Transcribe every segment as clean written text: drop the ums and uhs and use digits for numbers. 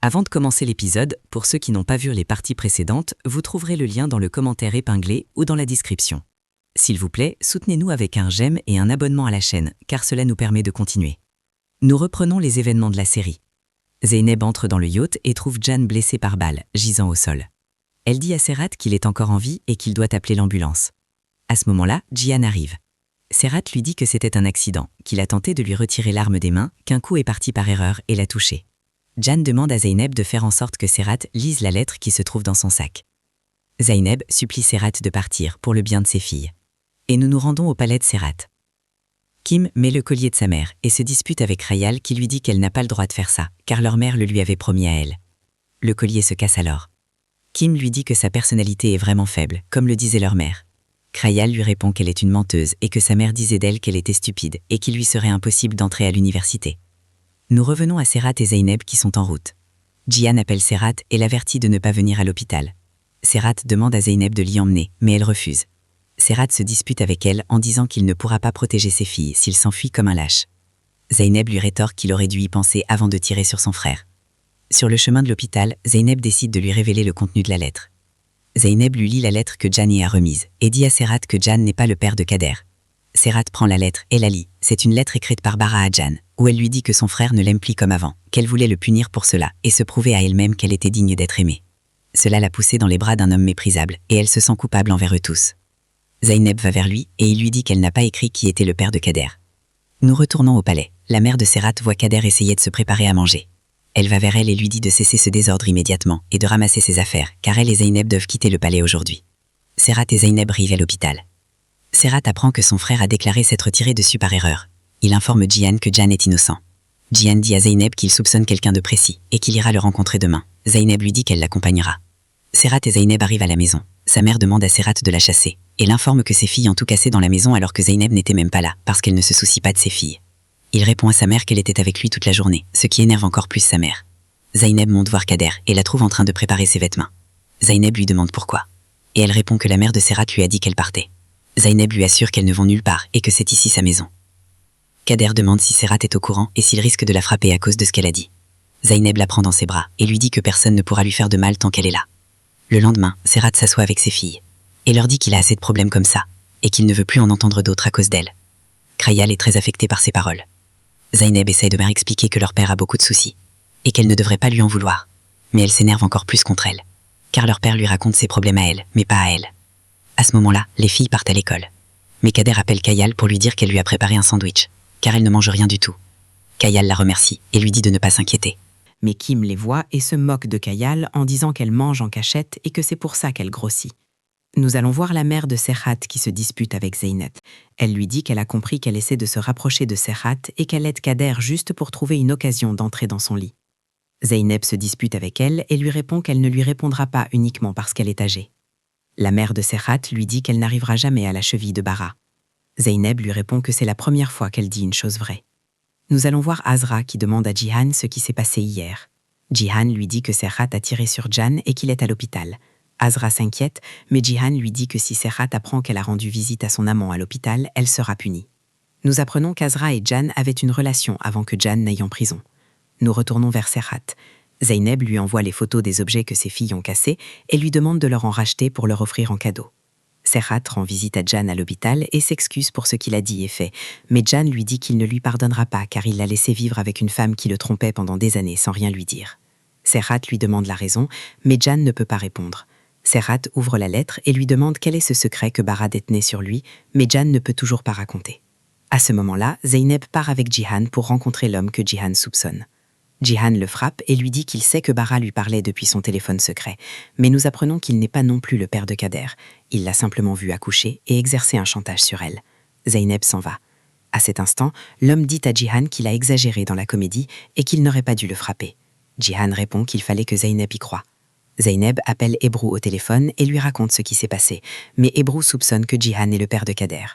Avant de commencer l'épisode, pour ceux qui n'ont pas vu les parties précédentes, vous trouverez le lien dans le commentaire épinglé ou dans la description. S'il vous plaît, soutenez-nous avec un j'aime et un abonnement à la chaîne, car cela nous permet de continuer. Nous reprenons les événements de la série. Zeynep entre dans le yacht et trouve Can blessé par balle, gisant au sol. Elle dit à Serhat qu'il est encore en vie et qu'il doit appeler l'ambulance. À ce moment-là, Jihan arrive. Serhat lui dit que c'était un accident, qu'il a tenté de lui retirer l'arme des mains, qu'un coup est parti par erreur et l'a touché. Can demande à Zeynep de faire en sorte que Serhat lise la lettre qui se trouve dans son sac. Zeynep supplie Serhat de partir pour le bien de ses filles. Et nous nous rendons au palais de Serhat. Kim met le collier de sa mère et se dispute avec Rayal qui lui dit qu'elle n'a pas le droit de faire ça, car leur mère le lui avait promis à elle. Le collier se casse alors. Kim lui dit que sa personnalité est vraiment faible, comme le disait leur mère. Rayal lui répond qu'elle est une menteuse et que sa mère disait d'elle qu'elle était stupide et qu'il lui serait impossible d'entrer à l'université. Nous revenons à Serhat et Zeynep qui sont en route. Jihan appelle Serhat et l'avertit de ne pas venir à l'hôpital. Serhat demande à Zeynep de l'y emmener, mais elle refuse. Serhat se dispute avec elle en disant qu'il ne pourra pas protéger ses filles s'il s'enfuit comme un lâche. Zeynep lui rétorque qu'il aurait dû y penser avant de tirer sur son frère. Sur le chemin de l'hôpital, Zeynep décide de lui révéler le contenu de la lettre. Zeynep lui lit la lettre que Can y a remise et dit à Serhat que Can n'est pas le père de Kader. Serhat prend la lettre et la lit. C'est une lettre écrite par Bara à Can, où elle lui dit que son frère ne l'aime plus comme avant, qu'elle voulait le punir pour cela et se prouver à elle-même qu'elle était digne d'être aimée. Cela l'a poussée dans les bras d'un homme méprisable et elle se sent coupable envers eux tous. Zeynep va vers lui et il lui dit qu'elle n'a pas écrit qui était le père de Kader. Nous retournons au palais. La mère de Serhat voit Kader essayer de se préparer à manger. Elle va vers elle et lui dit de cesser ce désordre immédiatement et de ramasser ses affaires, car elle et Zeynep doivent quitter le palais aujourd'hui. Serhat et Zeynep arrivent à l'hôpital. Serhat apprend que son frère a déclaré s'être tiré dessus par erreur. Il informe Jihan que Can est innocent. Jihan dit à Zeynep qu'il soupçonne quelqu'un de précis et qu'il ira le rencontrer demain. Zeynep lui dit qu'elle l'accompagnera. Serhat et Zeynep arrivent à la maison. Sa mère demande à Serhat de la chasser et l'informe que ses filles ont tout cassé dans la maison alors que Zeynep n'était même pas là parce qu'elle ne se soucie pas de ses filles. Il répond à sa mère qu'elle était avec lui toute la journée, ce qui énerve encore plus sa mère. Zeynep monte voir Kader et la trouve en train de préparer ses vêtements. Zeynep lui demande pourquoi. Et elle répond que la mère de Serhat lui a dit qu'elle partait. Zeynep lui assure qu'elles ne vont nulle part et que c'est ici sa maison. Kader demande si Serhat est au courant et s'il risque de la frapper à cause de ce qu'elle a dit. Zeynep la prend dans ses bras et lui dit que personne ne pourra lui faire de mal tant qu'elle est là. Le lendemain, Serhat s'assoit avec ses filles et leur dit qu'il a assez de problèmes comme ça et qu'il ne veut plus en entendre d'autres à cause d'elle. Rayal est très affectée par ses paroles. Zeynep essaye de leur expliquer que leur père a beaucoup de soucis et qu'elle ne devrait pas lui en vouloir. Mais elle s'énerve encore plus contre elle, car leur père lui raconte ses problèmes à elle, mais pas à elle. À ce moment-là, les filles partent à l'école. Mais Kader appelle Kayal pour lui dire qu'elle lui a préparé un sandwich, car elle ne mange rien du tout. Kayal la remercie et lui dit de ne pas s'inquiéter. Mais Kim les voit et se moque de Kayal en disant qu'elle mange en cachette et que c'est pour ça qu'elle grossit. Nous allons voir la mère de Serhat qui se dispute avec Zeynep. Elle lui dit qu'elle a compris qu'elle essaie de se rapprocher de Serhat et qu'elle aide Kader juste pour trouver une occasion d'entrer dans son lit. Zeynep se dispute avec elle et lui répond qu'elle ne lui répondra pas uniquement parce qu'elle est âgée. La mère de Serhat lui dit qu'elle n'arrivera jamais à la cheville de Bara. Zeynep lui répond que c'est la première fois qu'elle dit une chose vraie. Nous allons voir Azra qui demande à Jihan ce qui s'est passé hier. Jihan lui dit que Serhat a tiré sur Can et qu'il est à l'hôpital. Azra s'inquiète, mais Jihan lui dit que si Serhat apprend qu'elle a rendu visite à son amant à l'hôpital, elle sera punie. Nous apprenons qu'Azra et Can avaient une relation avant que Can n'aille en prison. Nous retournons vers Serhat. Zeynep lui envoie les photos des objets que ses filles ont cassés et lui demande de leur en racheter pour leur offrir en cadeau. Serhat rend visite à Can à l'hôpital et s'excuse pour ce qu'il a dit et fait, mais Can lui dit qu'il ne lui pardonnera pas car il l'a laissé vivre avec une femme qui le trompait pendant des années sans rien lui dire. Serhat lui demande la raison, mais Can ne peut pas répondre. Serhat ouvre la lettre et lui demande quel est ce secret que Bara détenait sur lui, mais Can ne peut toujours pas raconter. À ce moment-là, Zeynep part avec Jihan pour rencontrer l'homme que Jihan soupçonne. Jihan le frappe et lui dit qu'il sait que Bara lui parlait depuis son téléphone secret, mais nous apprenons qu'il n'est pas non plus le père de Kader. Il l'a simplement vu accoucher et exercer un chantage sur elle. Zeynep s'en va. À cet instant, l'homme dit à Jihan qu'il a exagéré dans la comédie et qu'il n'aurait pas dû le frapper. Jihan répond qu'il fallait que Zeynep y croie. Zeynep appelle Ebru au téléphone et lui raconte ce qui s'est passé, mais Ebru soupçonne que Jihan est le père de Kader.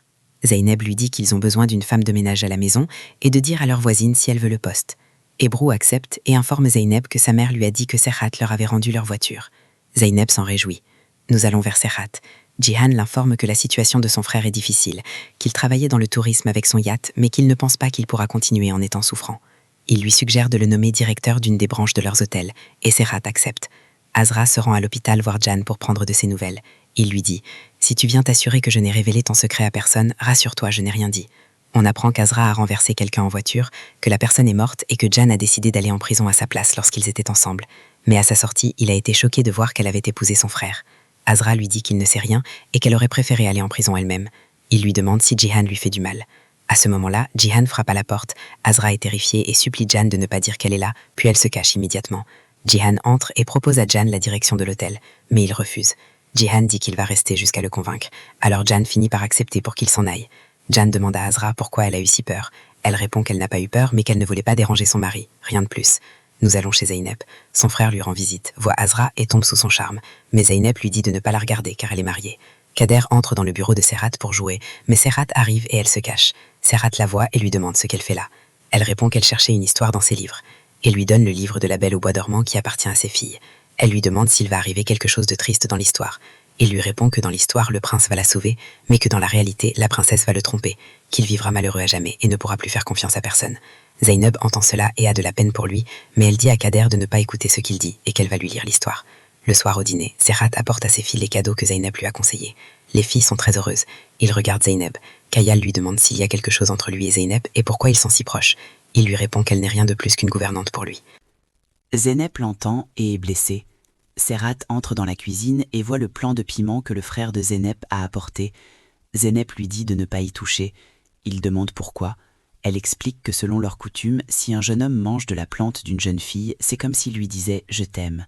Zeynep lui dit qu'ils ont besoin d'une femme de ménage à la maison et de dire à leur voisine si elle veut le poste. Ebru accepte et informe Zeynep que sa mère lui a dit que Serhat leur avait rendu leur voiture. Zeynep s'en réjouit. Nous allons vers Serhat. Jihan l'informe que la situation de son frère est difficile, qu'il travaillait dans le tourisme avec son yacht, mais qu'il ne pense pas qu'il pourra continuer en étant souffrant. Il lui suggère de le nommer directeur d'une des branches de leurs hôtels, et Serhat accepte. Azra se rend à l'hôpital voir Jan pour prendre de ses nouvelles. Il lui dit « Si tu viens t'assurer que je n'ai révélé ton secret à personne, rassure-toi, je n'ai rien dit. » On apprend qu'Azra a renversé quelqu'un en voiture, que la personne est morte et que Jan a décidé d'aller en prison à sa place lorsqu'ils étaient ensemble. Mais à sa sortie, il a été choqué de voir qu'elle avait épousé son frère. Azra lui dit qu'il ne sait rien et qu'elle aurait préféré aller en prison elle-même. Il lui demande si Jihan lui fait du mal. À ce moment-là, Jihan frappe à la porte. Azra est terrifiée et supplie Jan de ne pas dire qu'elle est là, puis elle se cache immédiatement. Jihan entre et propose à Jan la direction de l'hôtel, mais il refuse. Jihan dit qu'il va rester jusqu'à le convaincre. Alors Jan finit par accepter pour qu'il s'en aille. Jan demande à Azra pourquoi elle a eu si peur. Elle répond qu'elle n'a pas eu peur, mais qu'elle ne voulait pas déranger son mari, rien de plus. Nous allons chez Zeynep. Son frère lui rend visite, voit Azra et tombe sous son charme. Mais Zeynep lui dit de ne pas la regarder car elle est mariée. Kader entre dans le bureau de Serhat pour jouer, mais Serhat arrive et elle se cache. Serhat la voit et lui demande ce qu'elle fait là. Elle répond qu'elle cherchait une histoire dans ses livres. Et lui donne le livre de la Belle au bois dormant qui appartient à ses filles. Elle lui demande s'il va arriver quelque chose de triste dans l'histoire. Il lui répond que dans l'histoire, le prince va la sauver, mais que dans la réalité, la princesse va le tromper, qu'il vivra malheureux à jamais et ne pourra plus faire confiance à personne. Zeynep entend cela et a de la peine pour lui, mais elle dit à Kader de ne pas écouter ce qu'il dit et qu'elle va lui lire l'histoire. Le soir au dîner, Serhat apporte à ses filles les cadeaux que Zeynep lui a conseillés. Les filles sont très heureuses. Il regarde Zeynep. Kayal lui demande s'il y a quelque chose entre lui et Zeynep et pourquoi ils sont si proches. Il lui répond qu'elle n'est rien de plus qu'une gouvernante pour lui. Zeynep l'entend et est blessée. Serhat entre dans la cuisine et voit le plan de piment que le frère de Zeynep a apporté. Zeynep lui dit de ne pas y toucher. Il demande pourquoi. Elle explique que selon leur coutume, si un jeune homme mange de la plante d'une jeune fille, c'est comme s'il lui disait « je t'aime ».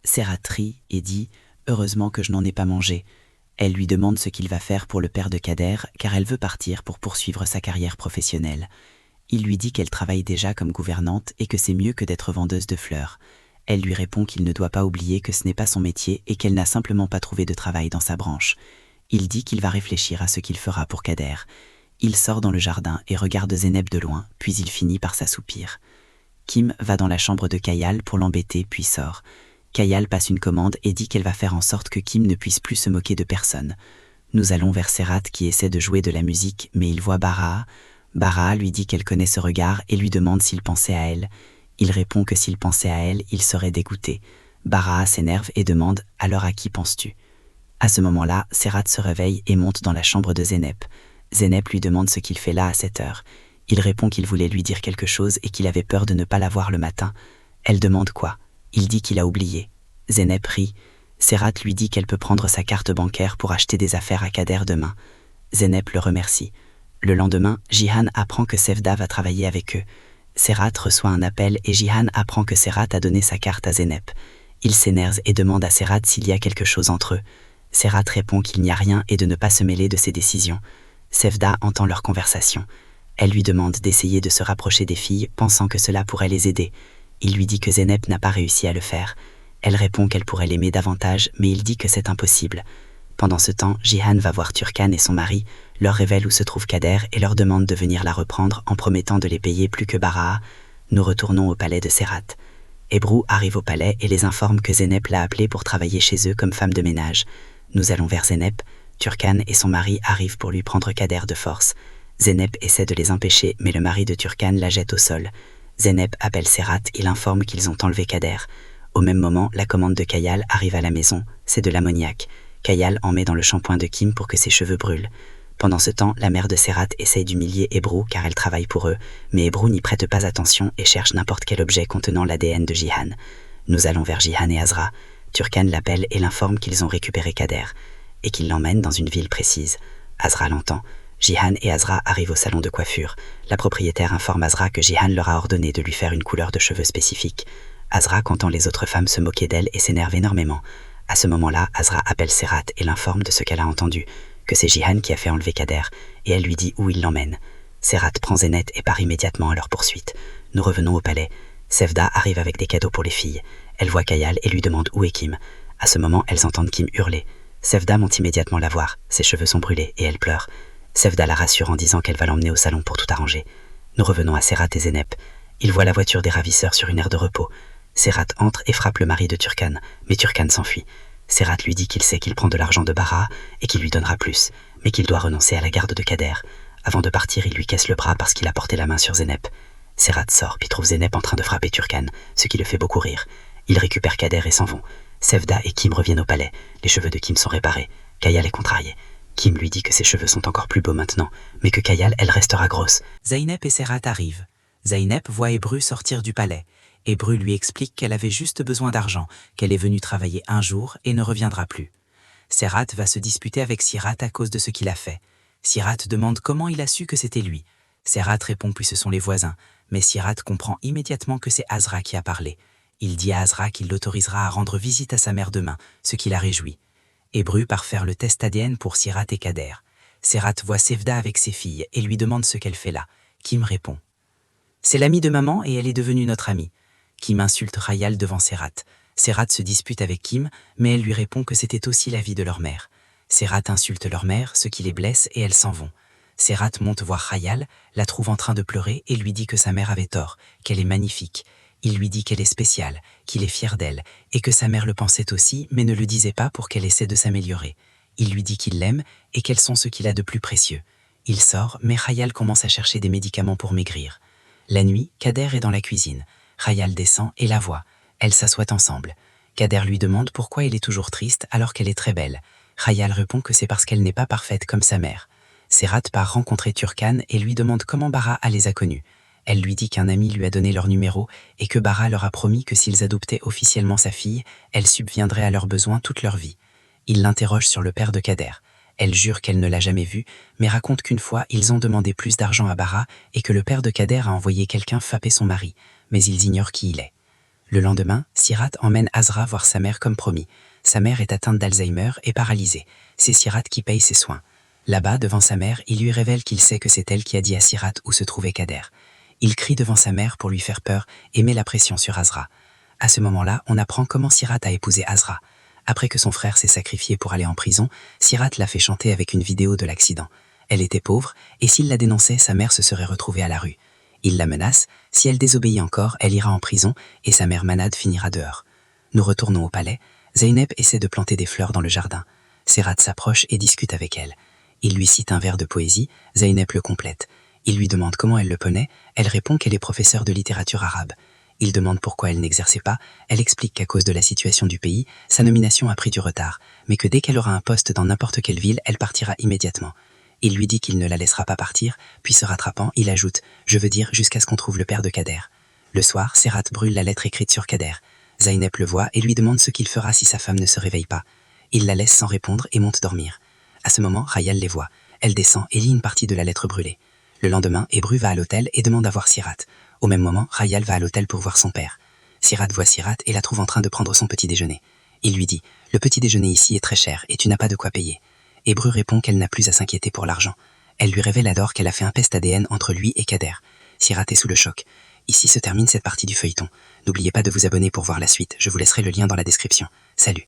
Serhat rit et dit « heureusement que je n'en ai pas mangé ». Elle lui demande ce qu'il va faire pour le père de Kader, car elle veut partir pour poursuivre sa carrière professionnelle. Il lui dit qu'elle travaille déjà comme gouvernante et que c'est mieux que d'être vendeuse de fleurs. Elle lui répond qu'il ne doit pas oublier que ce n'est pas son métier et qu'elle n'a simplement pas trouvé de travail dans sa branche. Il dit qu'il va réfléchir à ce qu'il fera pour Kader. Il sort dans le jardin et regarde Zeynep de loin, puis il finit par s'assoupir. Kim va dans la chambre de Kayal pour l'embêter, puis sort. Kayal passe une commande et dit qu'elle va faire en sorte que Kim ne puisse plus se moquer de personne. Nous allons vers Serhat qui essaie de jouer de la musique, mais il voit Baraa. Baraa lui dit qu'elle connaît ce regard et lui demande s'il pensait à elle. Il répond que s'il pensait à elle, il serait dégoûté. Baraa s'énerve et demande « alors à qui penses-tu » À ce moment-là, Serhat se réveille et monte dans la chambre de Zeynep. Zeynep lui demande ce qu'il fait là à cette heure. Il répond qu'il voulait lui dire quelque chose et qu'il avait peur de ne pas la voir le matin. Elle demande quoi. Il dit qu'il a oublié. Zeynep rit. Serhat lui dit qu'elle peut prendre sa carte bancaire pour acheter des affaires à Kader demain. Zeynep le remercie. Le lendemain, Jihan apprend que Sevda va travailler avec eux. Serhat reçoit un appel et Jihan apprend que Serhat a donné sa carte à Zeynep. Il s'énerve et demande à Serhat s'il y a quelque chose entre eux. Serhat répond qu'il n'y a rien et de ne pas se mêler de ses décisions. Sevda entend leur conversation. Elle lui demande d'essayer de se rapprocher des filles, pensant que cela pourrait les aider. Il lui dit que Zeynep n'a pas réussi à le faire. Elle répond qu'elle pourrait l'aimer davantage, mais il dit que c'est impossible. Pendant ce temps, Jihan va voir Turkan et son mari, leur révèle où se trouve Kader et leur demande de venir la reprendre en promettant de les payer plus que Baraa. Nous retournons au palais de Serhat. Ebrou arrive au palais et les informe que Zeynep l'a appelée pour travailler chez eux comme femme de ménage. Nous allons vers Zeynep. Turkan et son mari arrivent pour lui prendre Kader de force. Zeynep essaie de les empêcher, mais le mari de Turkan la jette au sol. Zeynep appelle Serhat et l'informe qu'ils ont enlevé Kader. Au même moment, la commande de Kayal arrive à la maison. C'est de l'ammoniac. Kayal en met dans le shampoing de Kim pour que ses cheveux brûlent. Pendant ce temps, la mère de Serhat essaye d'humilier Ebrou car elle travaille pour eux, mais Ebrou n'y prête pas attention et cherche n'importe quel objet contenant l'ADN de Jihan. Nous allons vers Jihan et Azra. Turkan l'appelle et l'informe qu'ils ont récupéré Kader et qu'ils l'emmènent dans une ville précise. Azra l'entend. Jihan et Azra arrivent au salon de coiffure. La propriétaire informe Azra que Jihan leur a ordonné de lui faire une couleur de cheveux spécifique. Azra entend les autres femmes se moquer d'elle et s'énerve énormément. À ce moment-là, Azra appelle Serhat et l'informe de ce qu'elle a entendu, que c'est Jihan qui a fait enlever Kader, et elle lui dit où il l'emmène. Serhat prend Zeynep et part immédiatement à leur poursuite. Nous revenons au palais. Sevda arrive avec des cadeaux pour les filles. Elle voit Kayal et lui demande où est Kim. À ce moment, elles entendent Kim hurler. Sevda monte immédiatement la voir. Ses cheveux sont brûlés et elle pleure. Sevda la rassure en disant qu'elle va l'emmener au salon pour tout arranger. Nous revenons à Serhat et Zeynep. Ils voient la voiture des ravisseurs sur une aire de repos. Serhat entre et frappe le mari de Turkan, mais Turkan s'enfuit. Serhat lui dit qu'il sait qu'il prend de l'argent de Baraa et qu'il lui donnera plus, mais qu'il doit renoncer à la garde de Kader. Avant de partir, il lui casse le bras parce qu'il a porté la main sur Zeynep. Serhat sort puis trouve Zeynep en train de frapper Turkan, ce qui le fait beaucoup rire. Ils récupèrent Kader et s'en vont. Sevda et Kim reviennent au palais. Les cheveux de Kim sont réparés. Kayal est contrariée. Kim lui dit que ses cheveux sont encore plus beaux maintenant, mais que Kayal, elle restera grosse. Zeynep et Serhat arrivent. Zeynep voit Ebru sortir du palais. Ebru lui explique qu'elle avait juste besoin d'argent, qu'elle est venue travailler un jour et ne reviendra plus. Serhat va se disputer avec Sirat à cause de ce qu'il a fait. Sirat demande comment il a su que c'était lui. Serhat répond puis ce sont les voisins, mais Sirat comprend immédiatement que c'est Azra qui a parlé. Il dit à Azra qu'il l'autorisera à rendre visite à sa mère demain, ce qui la réjouit. Ebru part faire le test ADN pour Sirat et Kader. Serhat voit Sevda avec ses filles et lui demande ce qu'elle fait là. Kim répond. C'est l'amie de maman et elle est devenue notre amie. Kim insulte Rayal devant Serhat. Serhat se dispute avec Kim, mais elle lui répond que c'était aussi la vie de leur mère. Serhat insulte leur mère, ce qui les blesse et elles s'en vont. Serhat monte voir Rayal, la trouve en train de pleurer et lui dit que sa mère avait tort, qu'elle est magnifique. Il lui dit qu'elle est spéciale, qu'il est fier d'elle, et que sa mère le pensait aussi, mais ne le disait pas pour qu'elle essaie de s'améliorer. Il lui dit qu'il l'aime et qu'elles sont ce qu'il a de plus précieux. Il sort, mais Rayal commence à chercher des médicaments pour maigrir. La nuit, Kader est dans la cuisine. Rayal descend et la voit. Elles s'assoient ensemble. Kader lui demande pourquoi elle est toujours triste alors qu'elle est très belle. Rayal répond que c'est parce qu'elle n'est pas parfaite comme sa mère. Serhat part rencontrer Turkan et lui demande comment Bara les a connus. Elle lui dit qu'un ami lui a donné leur numéro et que Bara leur a promis que s'ils adoptaient officiellement sa fille, elle subviendrait à leurs besoins toute leur vie. Il l'interroge sur le père de Kader. Elle jure qu'elle ne l'a jamais vu, mais raconte qu'une fois, ils ont demandé plus d'argent à Bara et que le père de Kader a envoyé quelqu'un frapper son mari, mais ils ignorent qui il est. Le lendemain, Sirat emmène Azra voir sa mère comme promis. Sa mère est atteinte d'Alzheimer et paralysée. C'est Sirat qui paye ses soins. Là-bas, devant sa mère, il lui révèle qu'il sait que c'est elle qui a dit à Sirat où se trouvait Kader. Il crie devant sa mère pour lui faire peur et met la pression sur Azra. À ce moment-là, on apprend comment Sirat a épousé Azra. Après que son frère s'est sacrifié pour aller en prison, Sirat l'a fait chanter avec une vidéo de l'accident. Elle était pauvre, et s'il la dénonçait, sa mère se serait retrouvée à la rue. Il la menace, si elle désobéit encore, elle ira en prison, et sa mère Manad finira dehors. Nous retournons au palais. Zeynep essaie de planter des fleurs dans le jardin. Serhat s'approche et discute avec elle. Il lui cite un vers de poésie, Zeynep le complète. Il lui demande comment elle le connaît, elle répond qu'elle est professeure de littérature arabe. Il demande pourquoi elle n'exerçait pas, elle explique qu'à cause de la situation du pays, sa nomination a pris du retard, mais que dès qu'elle aura un poste dans n'importe quelle ville, elle partira immédiatement. Il lui dit qu'il ne la laissera pas partir, puis se rattrapant, il ajoute « Je veux dire jusqu'à ce qu'on trouve le père de Kader ». Le soir, Serhat brûle la lettre écrite sur Kader. Zeynep le voit et lui demande ce qu'il fera si sa femme ne se réveille pas. Il la laisse sans répondre et monte dormir. À ce moment, Rayal les voit. Elle descend et lit une partie de la lettre brûlée. Le lendemain, Ebru va à l'hôtel et demande à voir Sirat. Au même moment, Rayal va à l'hôtel pour voir son père. Sirat voit Sirat et la trouve en train de prendre son petit déjeuner. Il lui dit « Le petit déjeuner ici est très cher et tu n'as pas de quoi payer ». Ebru répond qu'elle n'a plus à s'inquiéter pour l'argent. Elle lui révèle alors qu'elle a fait un test ADN entre lui et Kader. Sirat est sous le choc. Ici se termine cette partie du feuilleton. N'oubliez pas de vous abonner pour voir la suite. Je vous laisserai le lien dans la description. Salut.